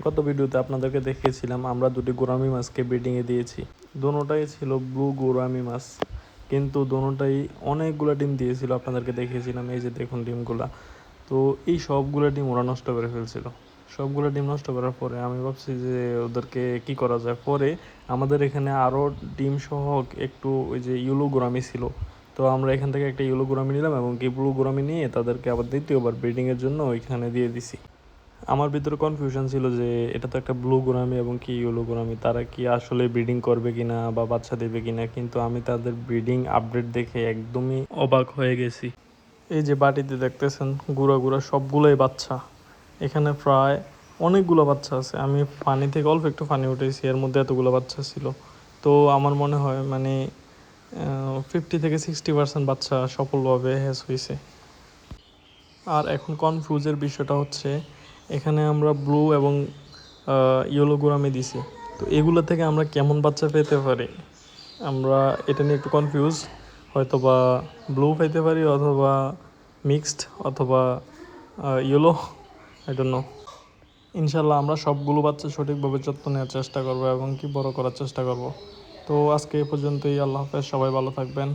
গত ভিডিওতে আপনাদেরকে দেখিয়েছিলাম আমরা দুটি গোরামি মাছকে ব্রিডিংয়ে দিয়েছি। দোনোটাই ছিল ব্লু গোরামি মাছ, কিন্তু দোনোটাই অনেকগুলো ডিম দিয়েছিল। আপনাদেরকে দেখিয়েছিলাম, এই যে দেখুন ডিমগুলা। তো এই সবগুলো ডিম ওরা নষ্ট করে ফেলছিল। সবগুলো ডিম নষ্ট করার পরে আমি ভাবছি যে ওদেরকে কি করা যায়। পরে আমাদের এখানে আরও ডিম সহ একটু ওই যে ইয়েলো গোরামি ছিল। তো আমরা এখান থেকে একটা ইয়েলো গোরামি নিলাম এবং কি ব্লু গোরামি নিয়ে তাদেরকে আবার দ্বিতীয়বার ব্রিডিংয়ের জন্য ওইখানে দিয়ে দিছি। আমার ভিতরে কনফিউশন ছিল যে এটা তো একটা ব্লু গোরামি এবং কি ইয়েলো গোরামি, তারা কি আসলে ব্রিডিং করবে কিনা বা বাচ্চা দেবে কিনা, কিন্তু আমি তাদের ব্রিডিং আপডেট দেখে একদমই অবাক হয়ে গেছি। এই যে বাটিতে দেখতেছেন গুঁড়া গুঁড়া সবগুলোই বাচ্চা। এখানে প্রায় অনেকগুলো বাচ্চা আছে। আমি পানি থেকে অল্প একটু পানি উঠেছি, এর মধ্যে এতগুলো বাচ্চা ছিল। তো আমার মনে হয় মানে 50 থেকে 60% বাচ্চা সফলভাবে হ্যাচ হয়েছে। আর এখন কনফিউজের বিষয়টা হচ্ছে এখানে আমরা ব্লু এবং ইয়েলো গোরামি দিছি, তো এগুলো থেকে আমরা কেমন বাচ্চা পেতে পারি আমরা এটা নিয়ে একটু কনফিউজ। হয়তো বা ব্লু পেতে পারি, অথবা মিক্সড, অথবা ইয়েলো, আই ডোন্ট নো। ইনশাল্লাহ আমরা সবগুলো বাচ্চা সঠিকভাবে যত্ন নেওয়ার চেষ্টা করবো এবং কি বড় করার চেষ্টা করব। তো আজকে এ পর্যন্তই। আল্লাহ হাফেজ, সবাই ভালো থাকবেন।